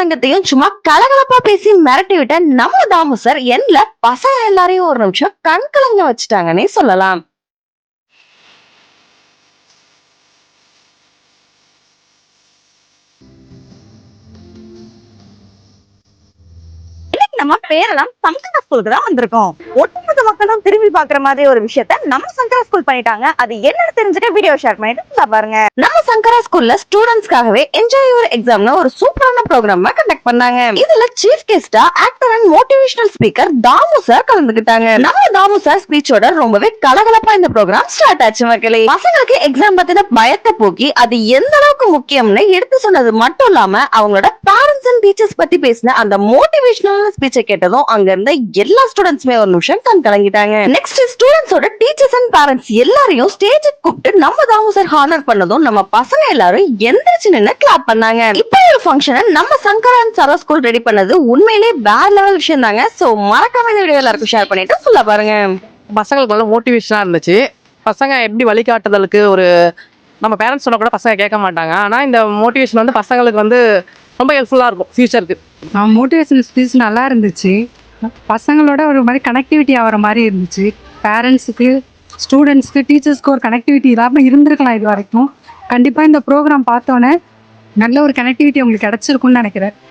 அரங்கத்தையும் சும்மா கலகலப்பா பேசி மிரட்டி விட்ட நம்ம தாமு சார் என்ல பசங்க எல்லாரையும் ஒரு நிமிஷம் கண் கலங்க வச்சுட்டாங்கன்னே சொல்லலாம். நம்ம பேரெல்லாம் சங்கரா ஸ்கூலுக்கு தான் வந்திருக்கோம். ஒட்டுமொத்த மக்களும் திரும்பி பாக்குற மாதிரி ஒரு விஷயத்த நம்ம சங்கரா ஸ்கூல் பண்ணிட்டாங்க. அது என்னன்னு தெரிஞ்சுக்க வீடியோ ஷேர் பண்ணிட்டு பாருங்க. நம்ம சங்கரா ஸ்கூல்ல ஸ்டூடெண்ட்ஸ்க்காகவே என்ஜாய் யுவர் எக்ஸாம்னு ஒரு சூப்பரான ப்ரோக்ராம் கண்டக்ட் பண்ணாங்க. இதுல சீஃப் கெஸ்டா actor and motivational speaker Damu sir கலந்துக்கிட்டாங்க. நம்ம தாமு சார் ஸ்பீச்சோட ரொம்பவே கலகலப்பா இந்த ப்ரோக்ராம் ஸ்டார்ட் ஆச்சு மக்களே. பசங்களுக்கு எக்ஸாம் பத்தின பயத்தை போக்கி அது எந்த அளவுக்கு முக்கியம்னு எடுத்து சொன்னது மட்டும் இல்லாம அவங்களோட பேரண்ட்ஸ் அண்ட் டீச்சர்ஸ் பத்தி பேசின அந்த மோட்டிவேஷனல் ஸ்பீச்சை கேட்டதும் அங்க இருந்த எல்லா ஸ்டூடெண்ட்ஸ்மே ஒரு நிமிஷம் கண் கலங்கிட்டாங்க. நெக்ஸ்ட் ஸ்டூடெண்ட்ஸோட டீச்சர்ஸ் அண்ட் பேரண்ட்ஸ் எல்லாரையும் ஸ்டேஜுக்கு கூப்பிட்டு நம்ம தாமு சார் ஹானர் பண்ணதும் நம்ம பசங்க எல்லாரும் எந்திரிச்சு நின்னு கிளாப் பண்ணாங்க. இப்ப ஒரு ஃபங்க்ஷனை நம்ம சங்கரா அண்ட் சரா ஸ்கூல் ரெடி பண்ணது உண்மையிலேயே வேற லெவல் விஷயம் தாங்க. சோ மறக்காம இந்த வீடியோ எல்லாருக்கும் ஷேர் பண்ணிட்டு ஃபுல்லா பாருங்க. பசங்களுக்கு நல்ல மோட்டிவேஷனா இருந்துச்சு. பசங்க எப்படி வழிகாட்டுதலுக்கு ஒரு நம்ம பேரண்ட்ஸ் சொன்னா கூட பசங்க கேட்க மாட்டாங்க. ஆனா இந்த மோட்டிவேஷன் வந்து பசங்களுக்கு வந்து ரொம்ப ஹெல்ப்ஃபுல்லா இருக்கும் ஃபியூச்சருக்கு. மோட்டிவேஷனல் ஸ்பீச் நல்லா இருந்துச்சு. பசங்களோட ஒரு மாதிரி கனெக்டிவிட்டி ஆகிற மாதிரி இருந்துச்சு. பேரண்ட்ஸுக்கு, ஸ்டூடெண்ட்ஸ்க்கு, டீச்சர்ஸ்க்கு ஒரு கனெக்டிவிட்டி இல்லாமல் இருந்திருக்கலாம் இது வரைக்கும். கண்டிப்பாக இந்த ப்ரோக்ராம் பார்த்தோன்னே நல்ல ஒரு கனெக்டிவிட்டி உங்களுக்கு கிடச்சிருக்குன்னு நினைக்கிறேன்.